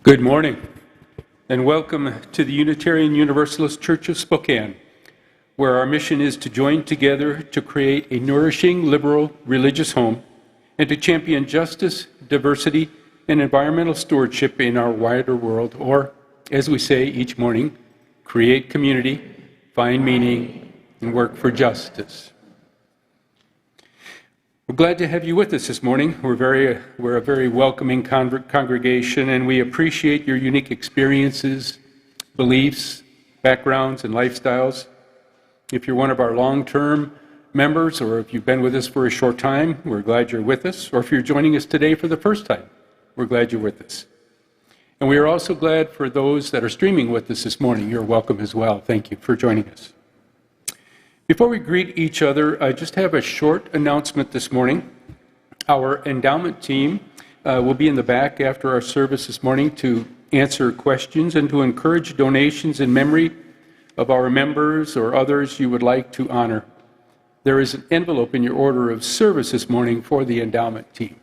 Good morning, and welcome to the Unitarian Universalist Church of Spokane, where our mission is to join together to create a nourishing, liberal, religious home and to champion justice, diversity, and environmental stewardship in our wider world, or, as we say each morning, create community, find meaning, and work for justice. We're glad to have you with us this morning. We're a very welcoming congregation, and we appreciate your unique experiences, beliefs, backgrounds, and lifestyles. If you're one of our long-term members, or if you've been with us for a short time, we're glad you're with us. Or if you're joining us today for the first time, we're glad you're with us. And we are also glad for those that are streaming with us this morning. You're welcome as well. Thank you for joining us. Before we greet each other, I just have a short announcement this morning. Our endowment team will be in the back after our service this morning to answer questions and to encourage donations in memory of our members or others you would like to honor. There is an envelope in your order of service this morning for the endowment team.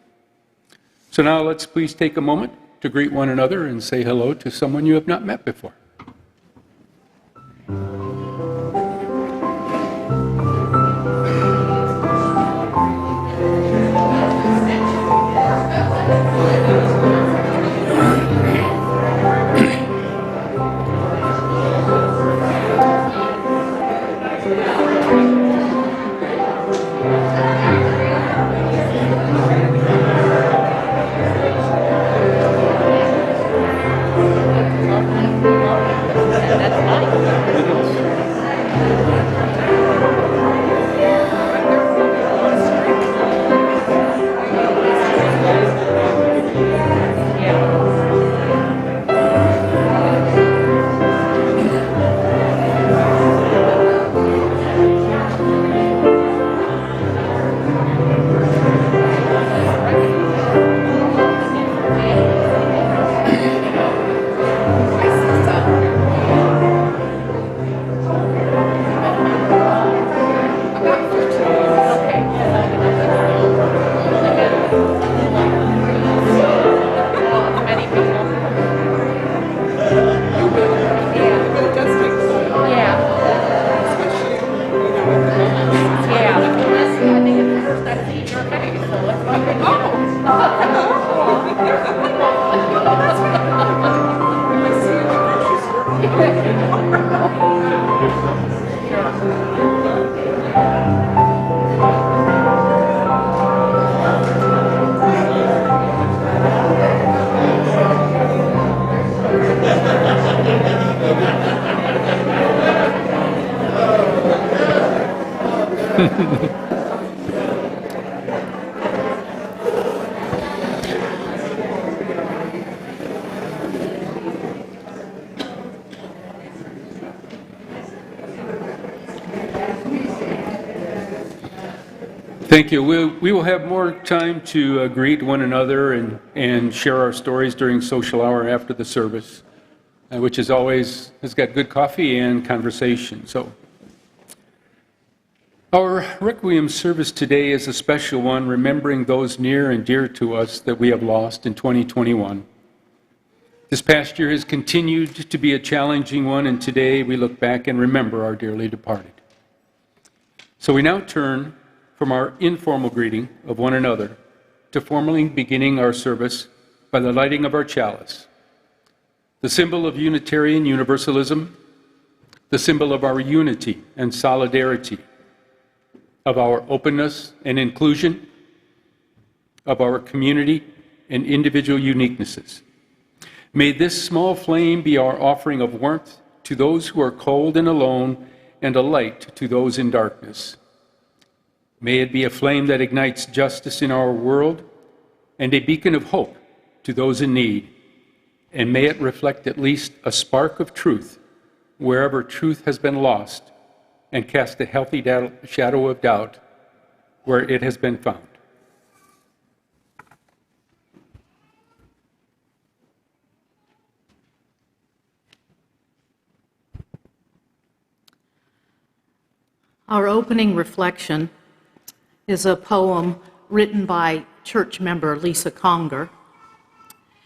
So now let's please take a moment to greet one another and say hello to someone you have not met before. Thank you. We will have more time to greet one another and share our stories during social hour after the service, which is always has got good coffee and conversation. So, our Requiem service today is a special one, remembering those near and dear to us that we have lost in 2021. This past year has continued to be a challenging one, and today we look back and remember our dearly departed. So we now turn from our informal greeting of one another to formally beginning our service by the lighting of our chalice, the symbol of Unitarian Universalism, the symbol of our unity and solidarity, of our openness and inclusion, of our community and individual uniquenesses. May this small flame be our offering of warmth to those who are cold and alone, and a light to those in darkness. May it be a flame that ignites justice in our world and a beacon of hope to those in need. And may it reflect at least a spark of truth wherever truth has been lost, and cast a healthy shadow of doubt where it has been found. Our opening reflection is a poem written by church member Lisa Conger.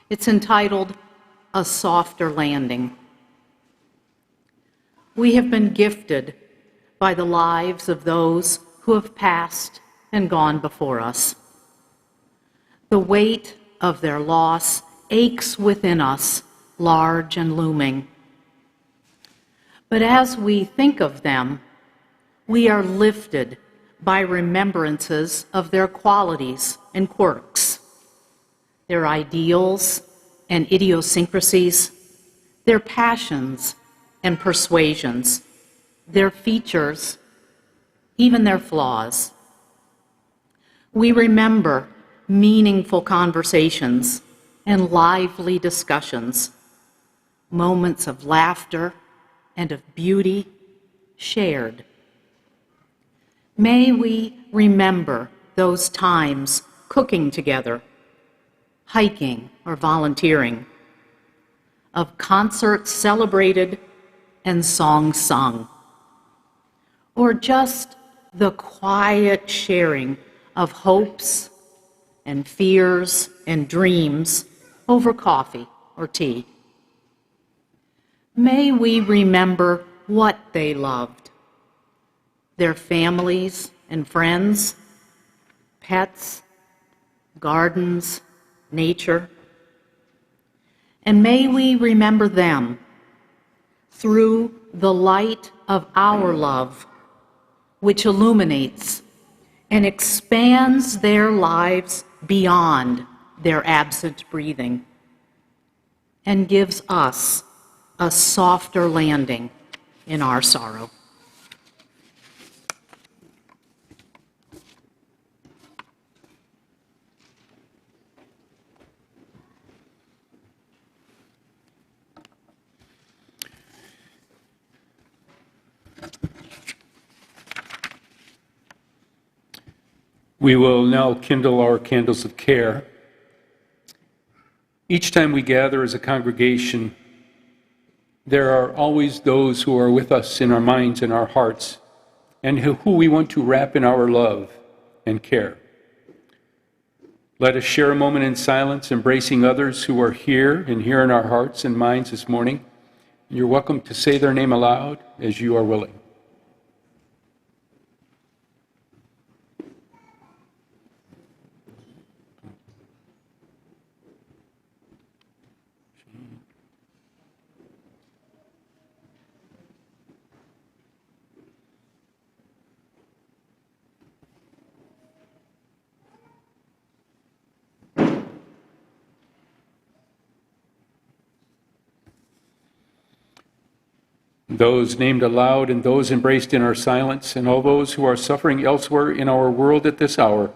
It's entitled, a softer landing. We have been gifted by the lives of those who have passed and gone before us. The weight of their loss aches within us, large and looming. But as we think of them, we are lifted by remembrances of their qualities and quirks, their ideals and idiosyncrasies, their passions and persuasions, their features, even their flaws. We remember meaningful conversations and lively discussions, moments of laughter and of beauty shared. May we remember those times cooking together, hiking or volunteering, of concerts celebrated and songs sung, or just the quiet sharing of hopes and fears and dreams over coffee or tea. May we remember what they loved, their families and friends, pets, gardens, nature, and may we remember them through the light of our love, which illuminates and expands their lives beyond their absent breathing and gives us a softer landing in our sorrow. We will now kindle our candles of care. Each time we gather as a congregation, there are always those who are with us in our minds and our hearts, and who we want to wrap in our love and care. Let us share a moment in silence, embracing others who are here and here in our hearts and minds this morning. You're welcome to say their name aloud as you are willing. Those named aloud and those embraced in our silence, and all those who are suffering elsewhere in our world at this hour,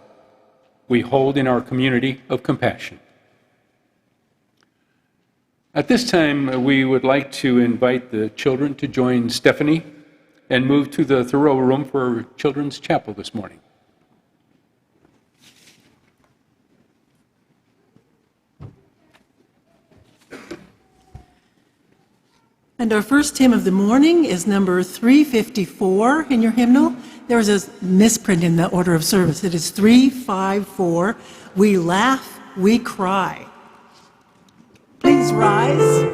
we hold in our community of compassion. At this time, we would like to invite the children to join Stephanie and move to the Thoreau Room for Children's Chapel this morning. And our first hymn of the morning is number 354 in your hymnal. There is a misprint in the order of service. It is 354. We laugh, we cry. Please rise.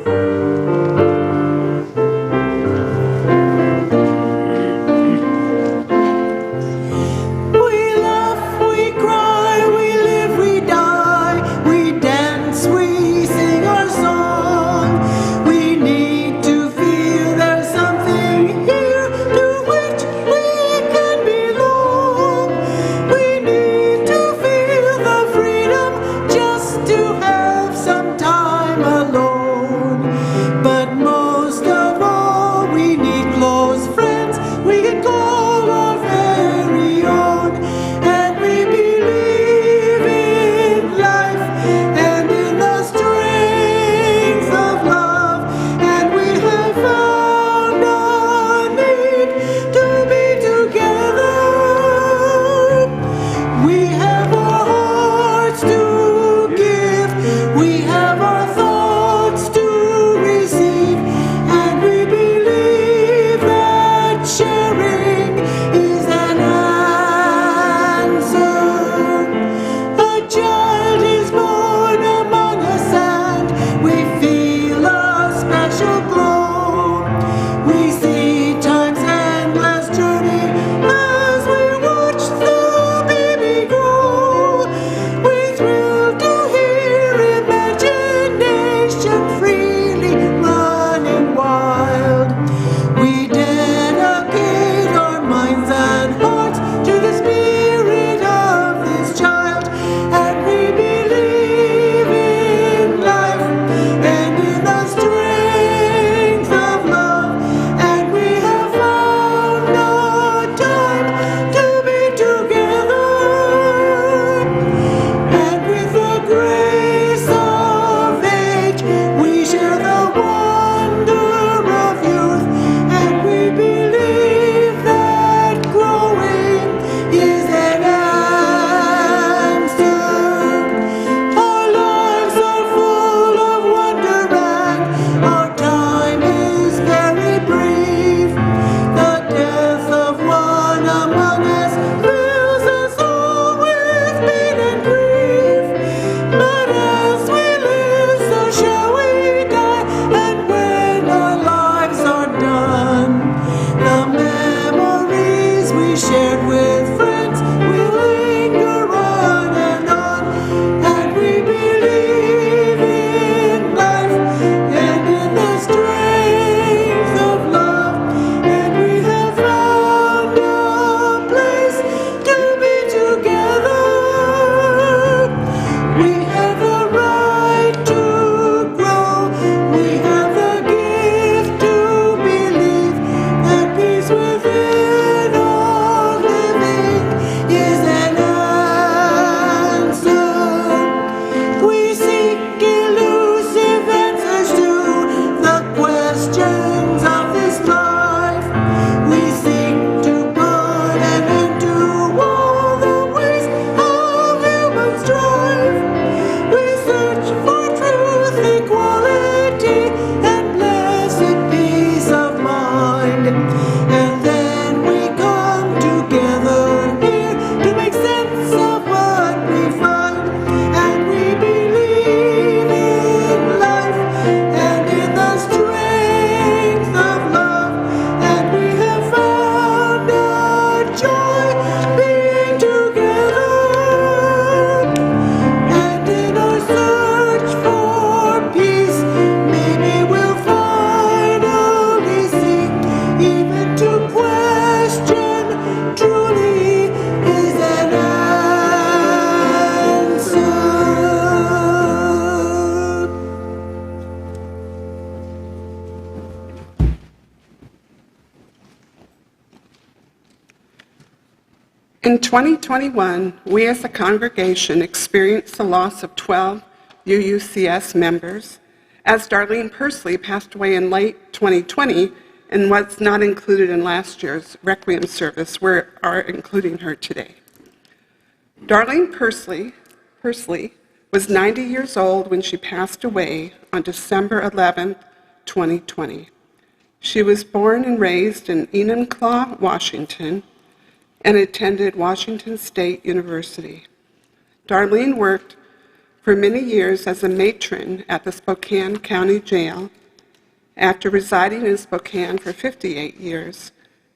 But We have the right to grow. We have the gift to believe that peace within all living is an answer. We seek elusive answers to the questions of this life. We seek to put an end to all the ways of human strife. We search for truth, equality, and blessed peace of mind. And then we come together here to make sense of what we find. And we believe in life and in the strength of love. And we have found our joy being together. And in our search for peace, maybe we'll finally see even to question truly is an answer. In 2021, we as a congregation experienced the loss of 12 UUCS members, as Darlene Pursley passed away in late 2020 and was not included in last year's Requiem Service. We are including her today. Darlene Pursley was 90 years old when she passed away on December 11, 2020. She was born and raised in Enumclaw, Washington, and attended Washington State University. Darlene worked for many years as a matron at the Spokane County Jail. After residing in Spokane for 58 years,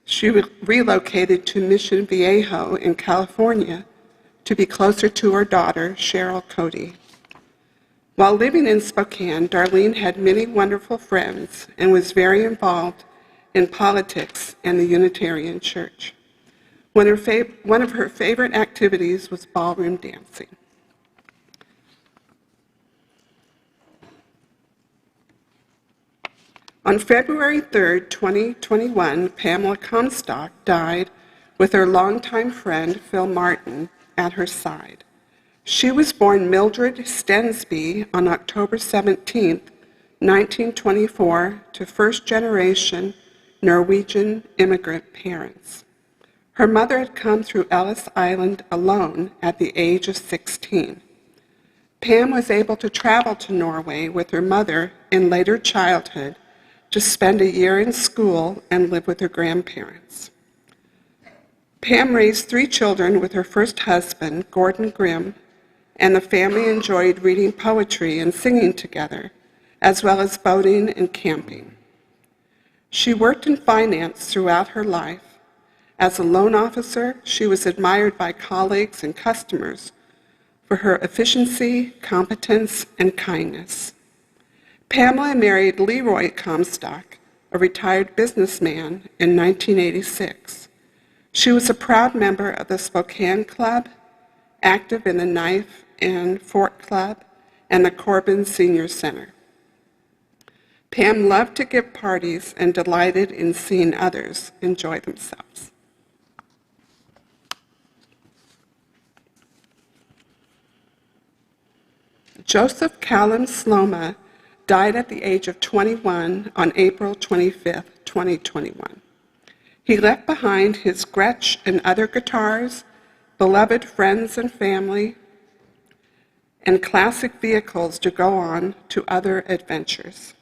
she relocated to Mission Viejo in California to be closer to her daughter, Cheryl Cody. While living in Spokane, Darlene had many wonderful friends and was very involved in politics and the Unitarian Church. One of her favorite activities was ballroom dancing. On February 3, 2021, Pamela Comstock died with her longtime friend Phil Martin at her side. She was born Mildred Stensby on October 17, 1924, to first-generation Norwegian immigrant parents. Her mother had come through Ellis Island alone at the age of 16. Pam was able to travel to Norway with her mother in later childhood to spend a year in school and live with her grandparents. Pam raised 3 children with her first husband, Gordon Grimm, and the family enjoyed reading poetry and singing together, as well as boating and camping. She worked in finance throughout her life. As a loan officer, she was admired by colleagues and customers for her efficiency, competence, and kindness. Pamela married Leroy Comstock, a retired businessman, in 1986. She was a proud member of the Spokane Club, active in the Knife and Fork Club, and the Corbin Senior Center. Pam loved to give parties and delighted in seeing others enjoy themselves. Joseph Callum Sloma died at the age of 21 on April 25, 2021. He left behind his Gretsch and other guitars, beloved friends and family, and classic vehicles to go on to other adventures.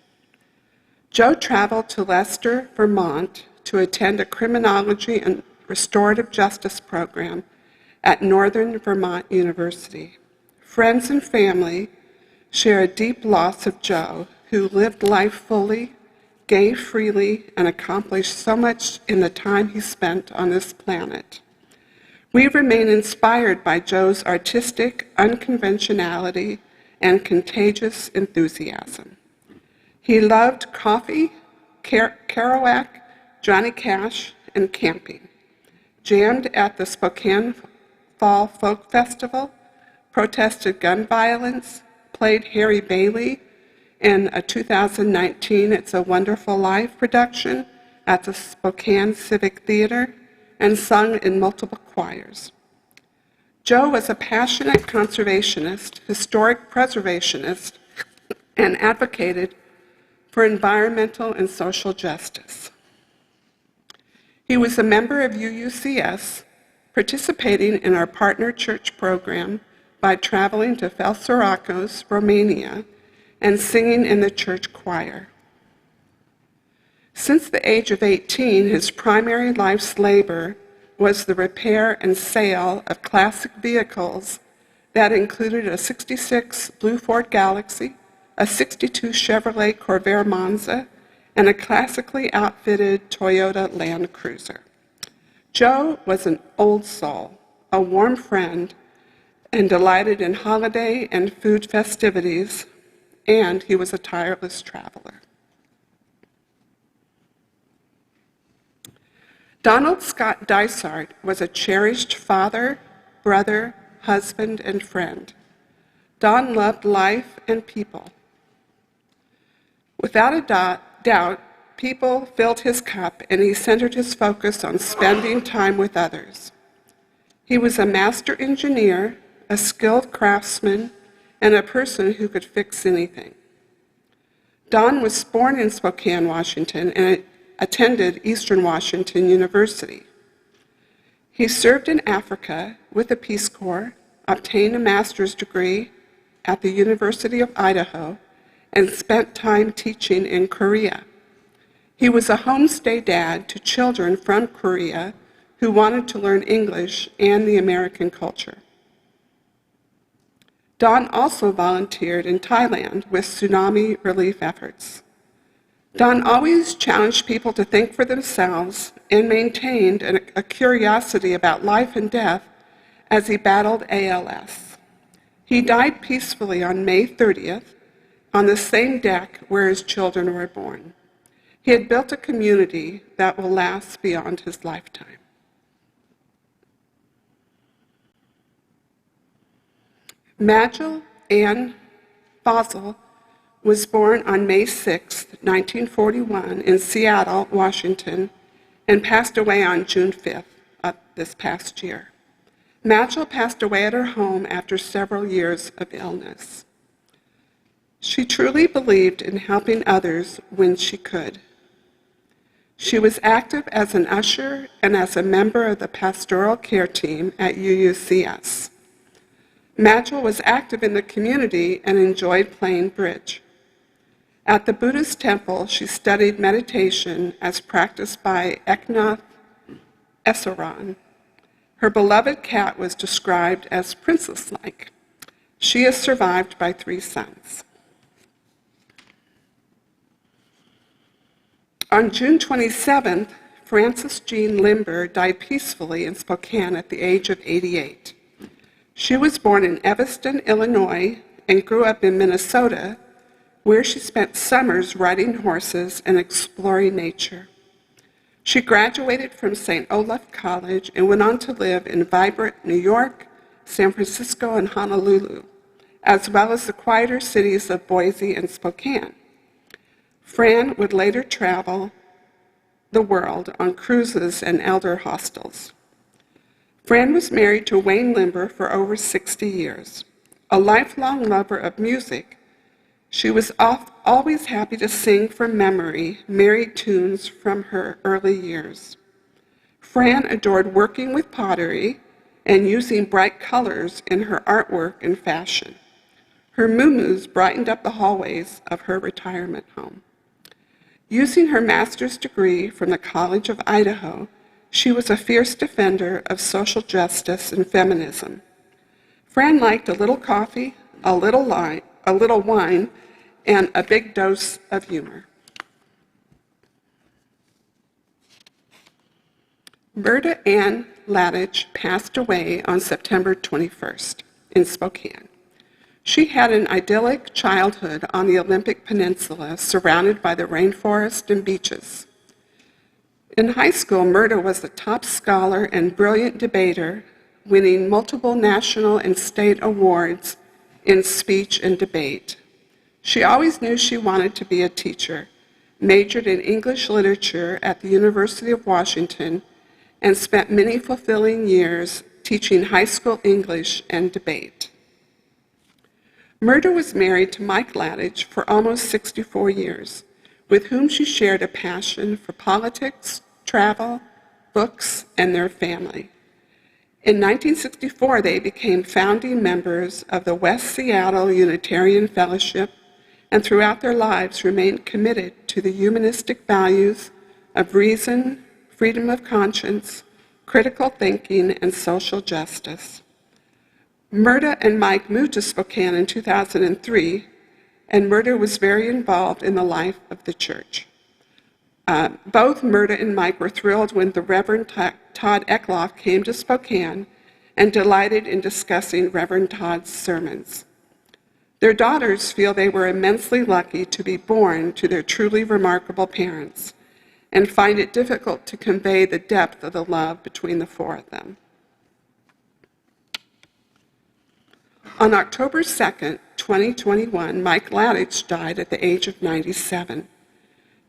Joe traveled to Leicester, Vermont to attend a criminology and restorative justice program at Northern Vermont University. Friends and family share a deep loss of Joe, who lived life fully, gave freely, and accomplished so much in the time he spent on this planet. We remain inspired by Joe's artistic unconventionality and contagious enthusiasm. He loved coffee, Kerouac, Johnny Cash, and camping. Jammed at the Spokane Fall Folk Festival, protested gun violence, played Harry Bailey in a 2019 It's a Wonderful Life production at the Spokane Civic Theater, and sung in multiple choirs. Joe was a passionate conservationist, historic preservationist, and advocated for environmental and social justice. He was a member of UUCS, participating in our partner church program by traveling to Felsoracos, Romania, and singing in the church choir. Since the age of 18, his primary life's labor was the repair and sale of classic vehicles that included a '66 Blue Ford Galaxy, a '62 Chevrolet Corvair Monza, and a classically outfitted Toyota Land Cruiser. Joe was an old soul, a warm friend, and delighted in holiday and food festivities, and he was a tireless traveler. Donald Scott Dysart was a cherished father, brother, husband, and friend. Don loved life and people. Without a doubt, people filled his cup, and he centered his focus on spending time with others. He was a master engineer, a skilled craftsman, and a person who could fix anything. Don was born in Spokane, Washington, and attended Eastern Washington University. He served in Africa with the Peace Corps, obtained a master's degree at the University of Idaho, and spent time teaching in Korea. He was a homestay dad to children from Korea who wanted to learn English and the American culture. Don also volunteered in Thailand with tsunami relief efforts. Don always challenged people to think for themselves and maintained a curiosity about life and death as he battled ALS. He died peacefully on May 30th on the same deck where his children were born. He had built a community that will last beyond his lifetime. Magil Ann Fossil was born on May 6, 1941, in Seattle, Washington, and passed away on June 5th of this past year. Magil passed away at her home after several years of illness. She truly believed in helping others when she could. She was active as an usher and as a member of the pastoral care team at UUCS. Magil was active in the community and enjoyed playing bridge. At the Buddhist temple, she studied meditation as practiced by Eknath Esaran. Her beloved cat was described as princess-like. She is survived by 3 sons. On June 27th, Frances Jean Lindbergh died peacefully in Spokane at the age of 88. She was born in Evanston, Illinois, and grew up in Minnesota, where she spent summers riding horses and exploring nature. She graduated from St. Olaf College and went on to live in vibrant New York, San Francisco, and Honolulu, as well as the quieter cities of Boise and Spokane. Fran would later travel the world on cruises and elder hostels. Fran was married to Wayne Lindbergh for over 60 years. A lifelong lover of music, she was always happy to sing from memory married tunes from her early years. Fran adored working with pottery and using bright colors in her artwork and fashion. Her muumuus brightened up the hallways of her retirement home. Using her master's degree from the College of Idaho, she was a fierce defender of social justice and feminism. Fran liked a little coffee, a little wine, and a big dose of humor. Berta Ann Laneige passed away on September 21st in Spokane. She had an idyllic childhood on the Olympic Peninsula, surrounded by the rainforest and beaches. In high school, Murda was a top scholar and brilliant debater, winning multiple national and state awards in speech and debate. She always knew she wanted to be a teacher, majored in English literature at the University of Washington, and spent many fulfilling years teaching high school English and debate. Myrta was married to Mike Laneige for almost 64 years, with whom she shared a passion for politics, travel, books, and their family. In 1964, they became founding members of the West Seattle Unitarian Fellowship, and throughout their lives remained committed to the humanistic values of reason, freedom of conscience, critical thinking, and social justice. Myrta and Mike moved to Spokane in 2003, and Myrta was very involved in the life of the church. Both Myrta and Mike were thrilled when the Reverend Todd Eckloff came to Spokane and delighted in discussing Reverend Todd's sermons. Their daughters feel they were immensely lucky to be born to their truly remarkable parents and find it difficult to convey the depth of the love between the four of them. On October 2nd, 2021, Mike Laneige died at the age of 97.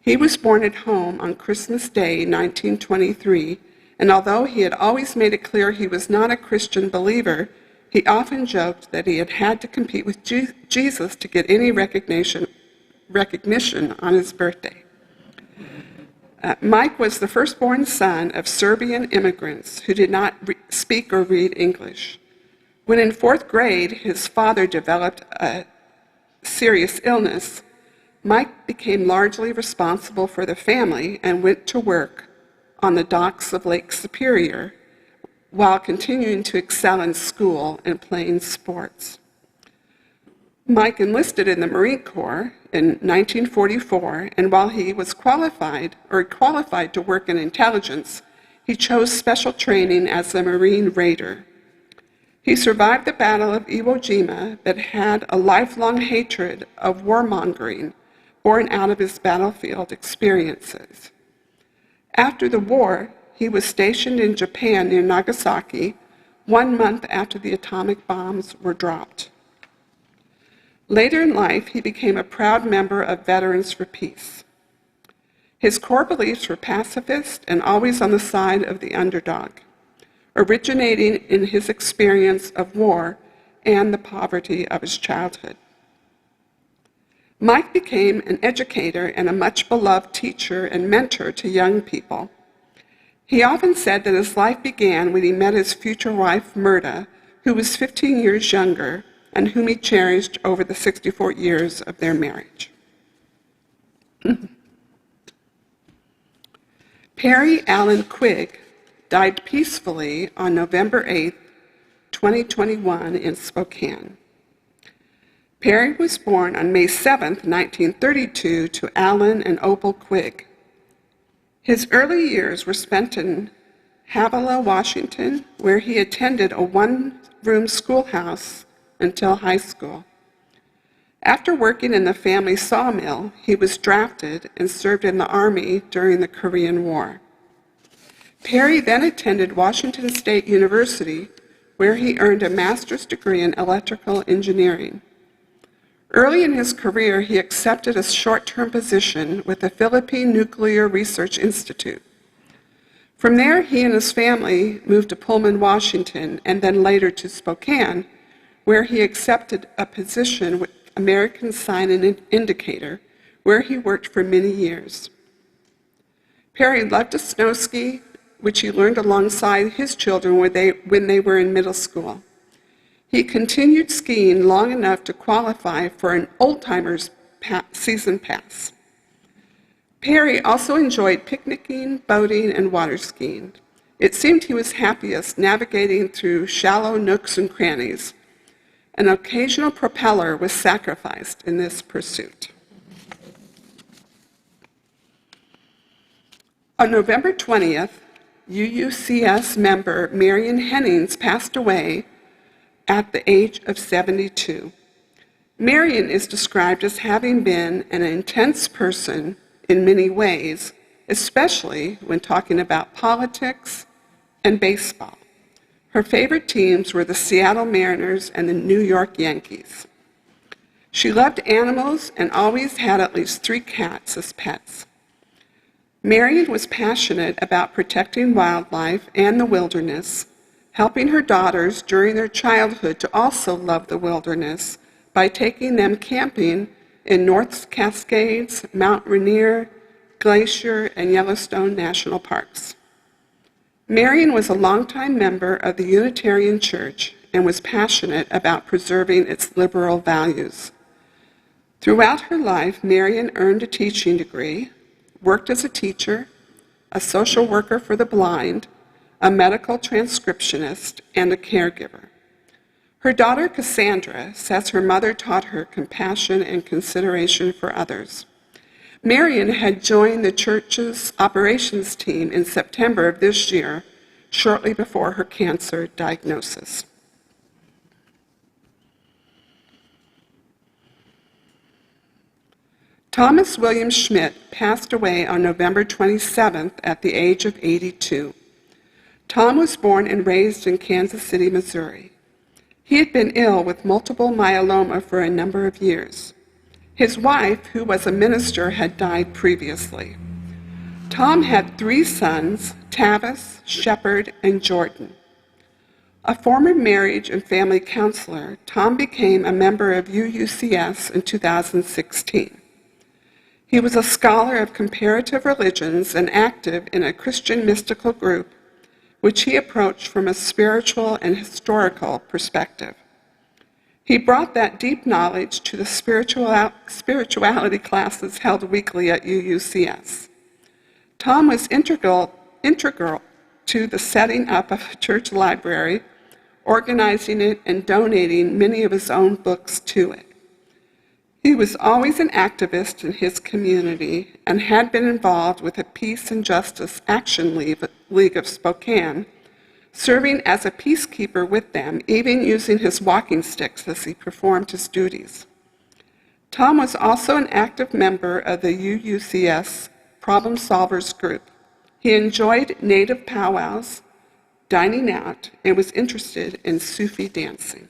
He was born at home on Christmas Day, 1923, and although he had always made it clear he was not a Christian believer, he often joked that he had had to compete with Jesus to get any recognition on his birthday. Mike was the firstborn son of Serbian immigrants who did not speak or read English. When in fourth grade, his father developed a serious illness. Mike became largely responsible for the family and went to work on the docks of Lake Superior while continuing to excel in school and playing sports. Mike enlisted in the Marine Corps in 1944, and while he was qualified to work in intelligence, he chose special training as a Marine Raider. He survived the Battle of Iwo Jima, but had a lifelong hatred of warmongering born out of his battlefield experiences. After the war, he was stationed in Japan near Nagasaki 1 month after the atomic bombs were dropped. Later in life, he became a proud member of Veterans for Peace. His core beliefs were pacifist and always on the side of the underdog, originating in his experience of war and the poverty of his childhood. Mike became an educator and a much-beloved teacher and mentor to young people. He often said that his life began when he met his future wife, Myrta, who was 15 years younger and whom he cherished over the 64 years of their marriage. Perry Allen Quigg died peacefully on November 8, 2021 in Spokane. Perry was born on May 7, 1932 to Alan and Opal Quigg. His early years were spent in Havilah, Washington, where he attended a one-room schoolhouse until high school. After working in the family sawmill, he was drafted and served in the Army during the Korean War. Perry then attended Washington State University, where he earned a master's degree in electrical engineering. Early in his career, he accepted a short-term position with the Philippine Nuclear Research Institute. From there, he and his family moved to Pullman, Washington, and then later to Spokane, where he accepted a position with American Sign and Indicator, where he worked for many years. Perry loved to snow ski, which he learned alongside his children when they were in middle school. He continued skiing long enough to qualify for an old-timers season pass. Perry also enjoyed picnicking, boating, and water skiing. It seemed he was happiest navigating through shallow nooks and crannies. An occasional propeller was sacrificed in this pursuit. On November 20th, UUCS member Marion Hennings passed away at the age of 72. Marion is described as having been an intense person in many ways, especially when talking about politics and baseball. Her favorite teams were the Seattle Mariners and the New York Yankees. She loved animals and always had at least 3 cats as pets. Marion was passionate about protecting wildlife and the wilderness, helping her daughters during their childhood to also love the wilderness by taking them camping in North Cascades, Mount Rainier, Glacier, and Yellowstone National Parks. Marion was a longtime member of the Unitarian Church and was passionate about preserving its liberal values. Throughout her life, Marion earned a teaching degree, worked as a teacher, a social worker for the blind, a medical transcriptionist, and a caregiver. Her daughter Cassandra says her mother taught her compassion and consideration for others. Marion had joined the church's operations team in September of this year, shortly before her cancer diagnosis. Thomas William Schmidt passed away on November 27th at the age of 82. Tom was born and raised in Kansas City, Missouri. He had been ill with multiple myeloma for a number of years. His wife, who was a minister, had died previously. Tom had 3 sons, Tavis, Shepard, and Jordan. A former marriage and family counselor, Tom became a member of UUCS in 2016. He was a scholar of comparative religions and active in a Christian mystical group, which he approached from a spiritual and historical perspective. He brought that deep knowledge to the spirituality classes held weekly at UUCS. Tom was integral to the setting up of a church library, organizing it, and donating many of his own books to it. He was always an activist in his community and had been involved with the Peace and Justice Action League of Spokane, serving as a peacekeeper with them, even using his walking sticks as he performed his duties. Tom was also an active member of the UUCS Problem Solvers group. He enjoyed native powwows, dining out, and was interested in Sufi dancing.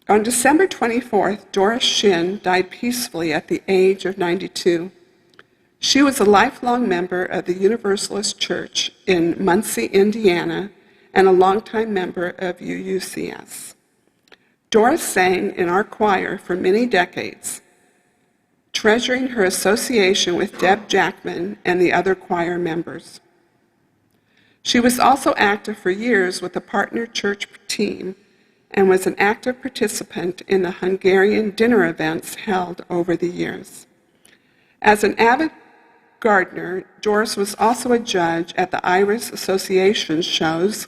On December 24th, Doris Shin died peacefully at the age of 92. She was a lifelong member of the Universalist Church in Muncie, Indiana, and a longtime member of UUCS. Doris sang in our choir for many decades, treasuring her association with Deb Jackman and the other choir members. She was also active for years with the partner church team and was an active participant in the Hungarian dinner events held over the years. As an avid gardener, Doris was also a judge at the Iris Association shows,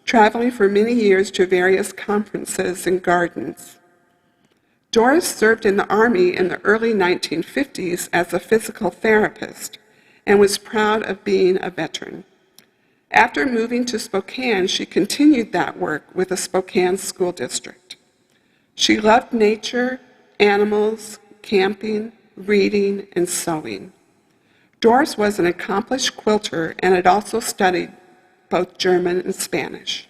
traveling for many years to various conferences and gardens. Doris served in the Army in the early 1950s as a physical therapist and was proud of being a veteran. After moving to Spokane, she continued that work with the Spokane School District. She loved nature, animals, camping, reading, and sewing. Doris was an accomplished quilter and had also studied both German and Spanish.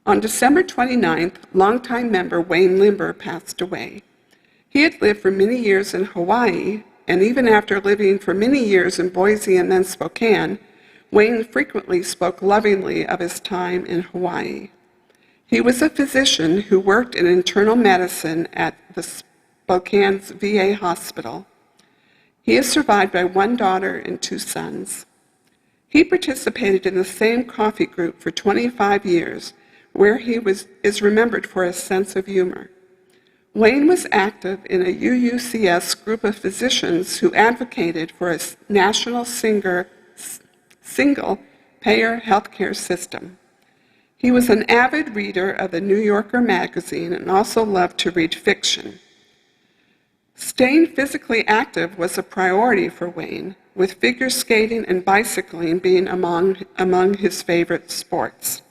On December 29th, longtime member Wayne Lindbergh passed away. He had lived for many years in Hawaii, and even after living for many years in Boise and then Spokane, Wayne frequently spoke lovingly of his time in Hawaii. He was a physician who worked in internal medicine at the Spokane's VA hospital. He is survived by 1 daughter and 2 sons. He participated in the same coffee group for 25 years, where he is remembered for his sense of humor. Wayne was active in a UUCS group of physicians who advocated for a national single-payer healthcare system. He was an avid reader of the New Yorker magazine and also loved to read fiction. Staying physically active was a priority for Wayne, with figure skating and bicycling being among his favorite sports.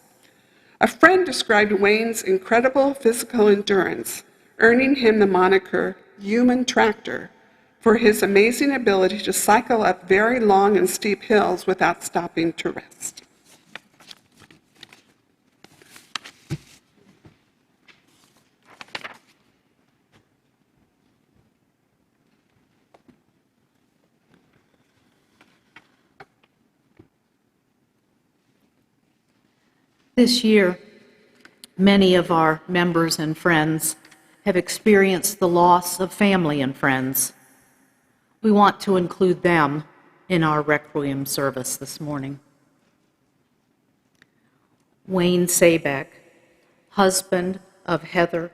A friend described Wayne's incredible physical endurance, earning him the moniker human tractor for his amazing ability to cycle up very long and steep hills without stopping to rest. This year, many of our members and friends have experienced the loss of family and friends. We want to include them in our Requiem service this morning. Wayne Sabeck, husband of Heather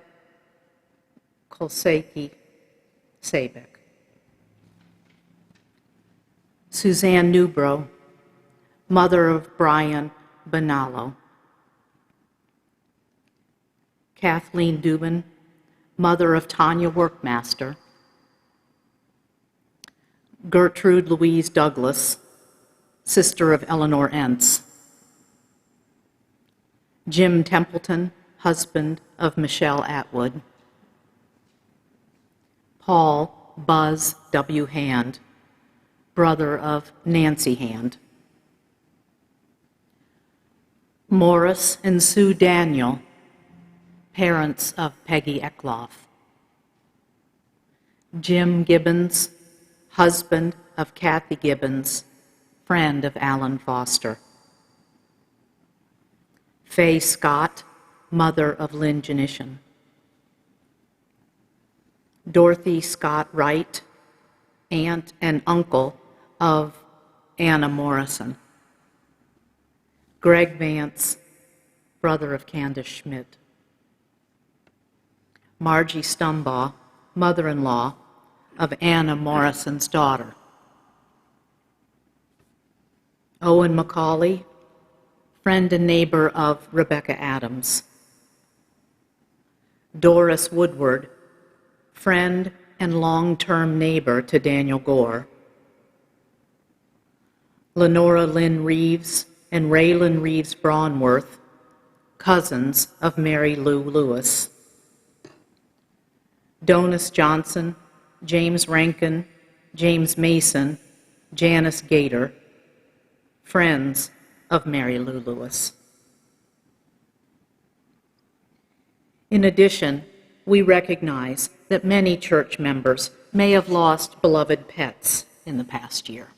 Kolsaki Sabeck. Suzanne Newbrough, mother of Brian Bonallo. Kathleen Dubin, mother of Tanya Workmaster. Gertrude Louise Douglas, sister of Eleanor Entz. Jim Templeton, husband of Michelle Atwood. Paul Buzz W. Hand, brother of Nancy Hand. Morris and Sue Daniel, parents of Peggy Eckloff. Jim Gibbons, husband of Kathy Gibbons, friend of Alan Foster. Faye Scott, mother of Lynn Janishan. Dorothy Scott Wright, aunt and uncle of Anna Morrison. Greg Vance, brother of Candace Schmidt. Margie Stumbaugh, mother-in-law of Anna Morrison's daughter. Owen McCauley, friend and neighbor of Rebecca Adams. Doris Woodward, friend and long-term neighbor to Daniel Gore. Lenora Lynn Reeves and Raylan Reeves Braunworth, cousins of Mary Lou Lewis. Donis Johnson, James Rankin, James Mason, Janice Gator, friends of Mary Lou Lewis. In addition, we recognize that many church members may have lost beloved pets in the past year.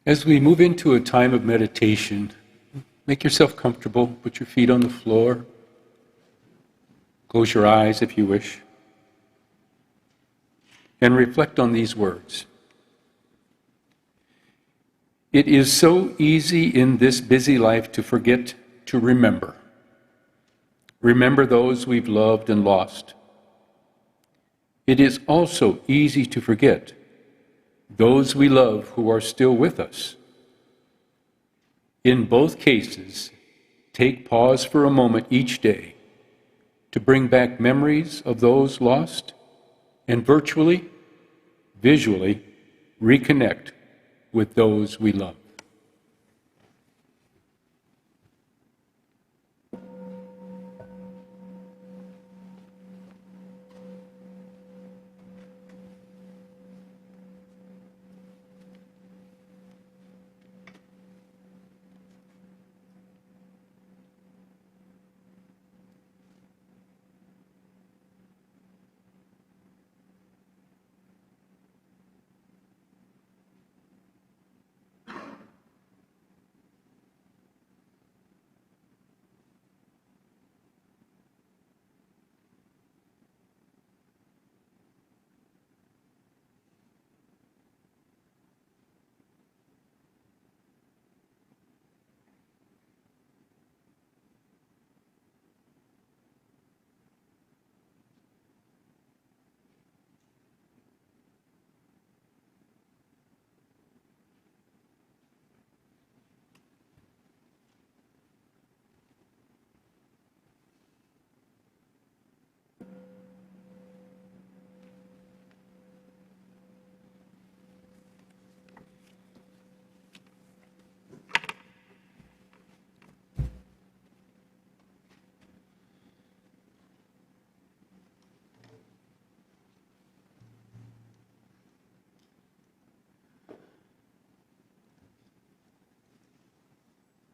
As we move into a time of meditation, make yourself comfortable, put your feet on the floor, close your eyes if you wish, and reflect on these words. It is so easy in this busy life to forget to remember. Remember those we've loved and lost. It is also easy to forget those we love who are still with us. In both cases, take pause for a moment each day to bring back memories of those lost and virtually, visually, reconnect with those we love.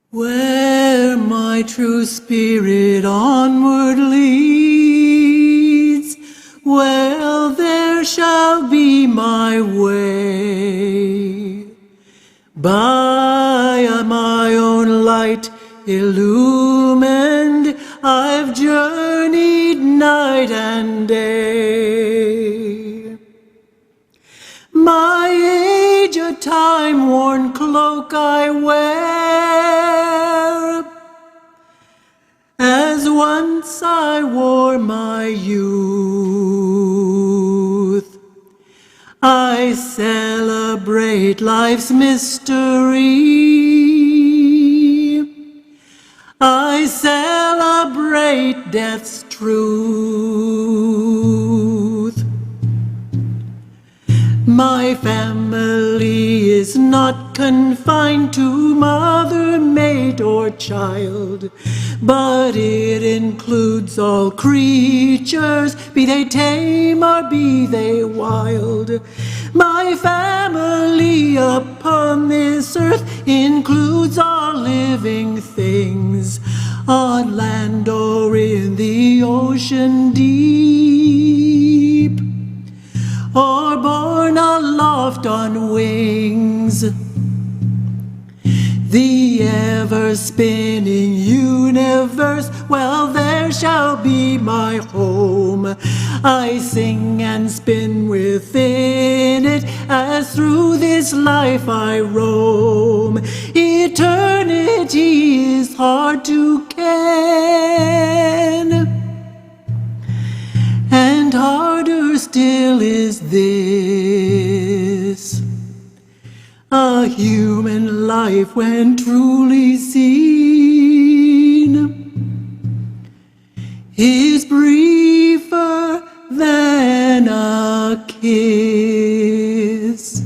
Where my true spirit onward leads, well, there shall be my way. By my own light illumined, I've journeyed night and day. My age a time-worn cloak I wear, as once I wore my youth. I celebrate life's mystery. I celebrate death's truth. My family is not confined to mother, mate, or child, but it includes all creatures, be they tame or be they wild. My family upon this earth includes all living things, on land or in the ocean deep, or borne aloft on wings. The ever-spinning universe, well, there shall be my home. I sing and spin within it, as through this life I roam. Eternity is hard to ken, and harder still is this. A human life, when truly seen, is briefer than a kiss.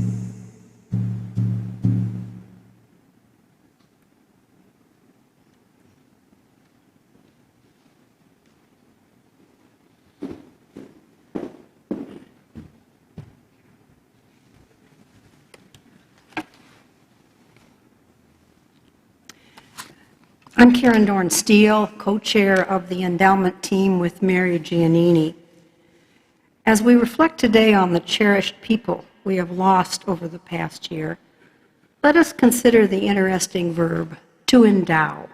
I'm Karen Dorn-Steele, co-chair of the endowment team with Mary Giannini. As we reflect today on the cherished people we have lost over the past year, let us consider the interesting verb, to endow.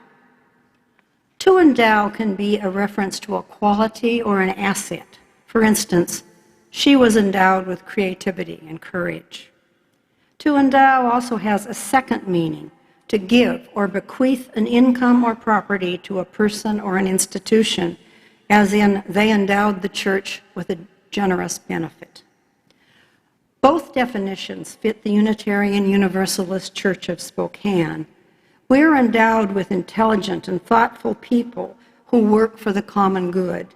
To endow can be a reference to a quality or an asset. For instance, she was endowed with creativity and courage. To endow also has a second meaning, to give or bequeath an income or property to a person or an institution, as in they endowed the church with a generous benefit. Both definitions fit the Unitarian Universalist Church of Spokane. We are endowed with intelligent and thoughtful people who work for the common good.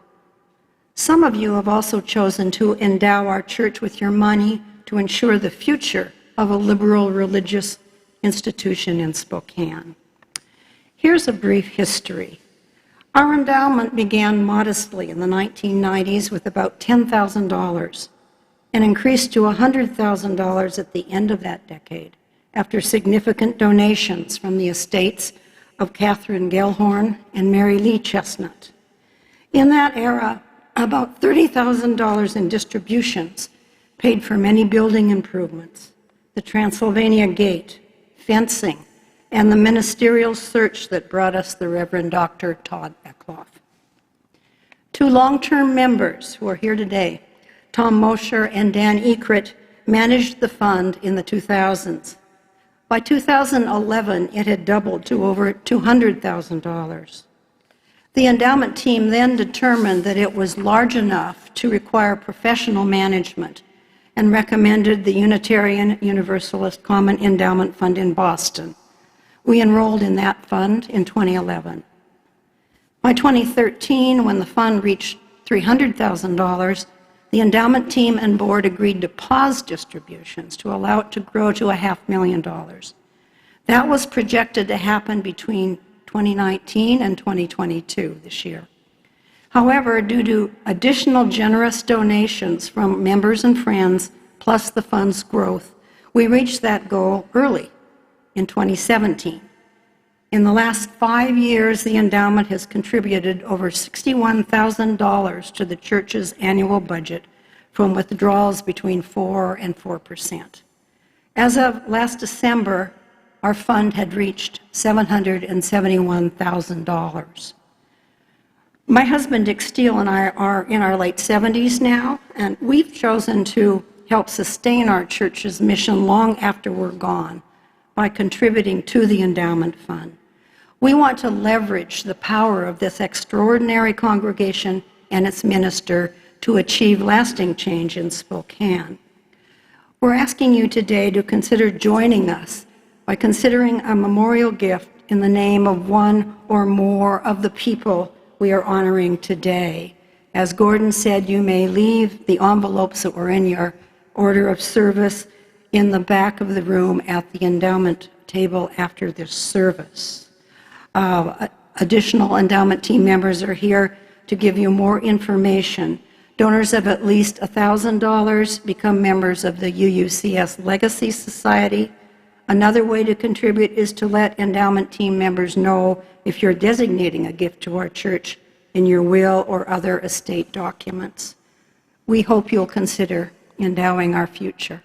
Some of you have also chosen to endow our church with your money to ensure the future of a liberal religious institution in Spokane. Here's a brief history. Our endowment began modestly in the 1990s with about $10,000 and increased to $100,000 at the end of that decade after significant donations from the estates of Catherine Gellhorn and Mary Lee Chestnut. In that era, about $30,000 in distributions paid for many building improvements, the Transylvania Gate, fencing, and the ministerial search that brought us the Reverend Dr. Todd Eckloff. Two long-term members who are here today, Tom Mosher and Dan Ekrit, managed the fund in the 2000s. By 2011, it had doubled to over $200,000. The endowment team then determined that it was large enough to require professional management and recommended the Unitarian Universalist Common Endowment Fund in Boston. We enrolled in that fund in 2011. By 2013, when the fund reached $300,000, the endowment team and board agreed to pause distributions to allow it to grow to $500,000. That was projected to happen between 2019 and 2022 this year. However, due to additional generous donations from members and friends, plus the fund's growth, we reached that goal early in 2017. In the last 5 years, the endowment has contributed over $61,000 to the church's annual budget from withdrawals between 4 and 4%. As of last December, our fund had reached $771,000. My husband, Dick Steele, and I are in our late 70s now, and we've chosen to help sustain our church's mission long after we're gone by contributing to the endowment fund. We want to leverage the power of this extraordinary congregation and its minister to achieve lasting change in Spokane. We're asking you today to consider joining us by considering a memorial gift in the name of one or more of the people we are honoring today. As Gordon said, you may leave the envelopes that were in your order of service in the back of the room at the endowment table after this service. Additional endowment team members are here to give you more information. Donors of at least $1,000 become members of the UUCS Legacy Society. Another way to contribute is to let endowment team members know if you're designating a gift to our church in your will or other estate documents. We hope you'll consider endowing our future.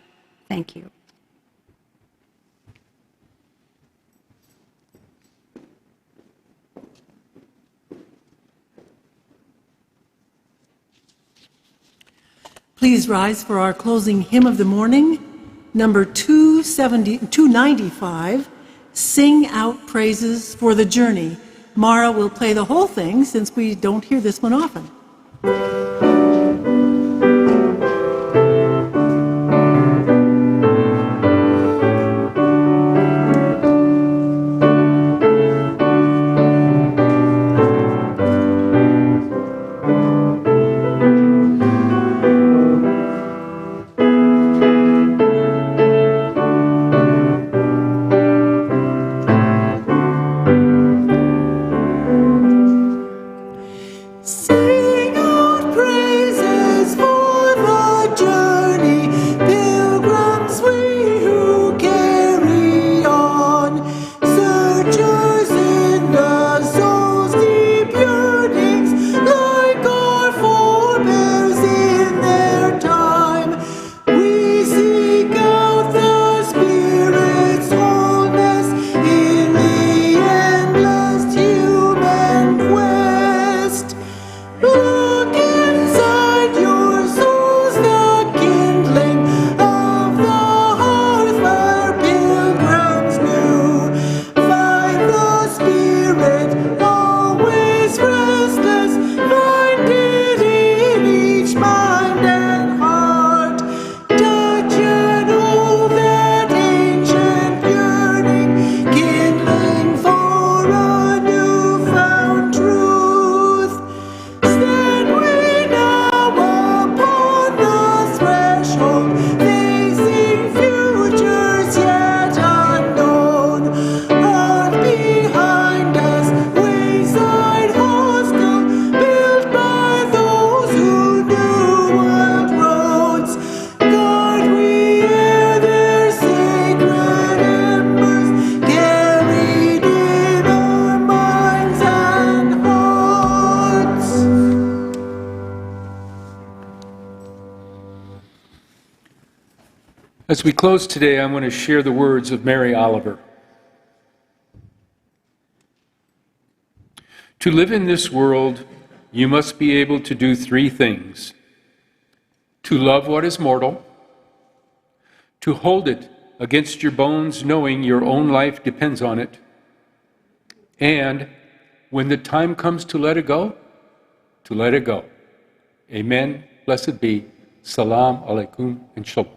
Thank you. Please rise for our closing hymn of the morning, number 295, Sing Out Praises for the Journey. Mara will play the whole thing since we don't hear this one often. As we close today, I want to share the words of Mary Oliver. To live in this world, you must be able to do 3 things: to love what is mortal, to hold it against your bones knowing your own life depends on it, and when the time comes to let it go, to let it go. Amen. Blessed be. Salam alaikum and shalom.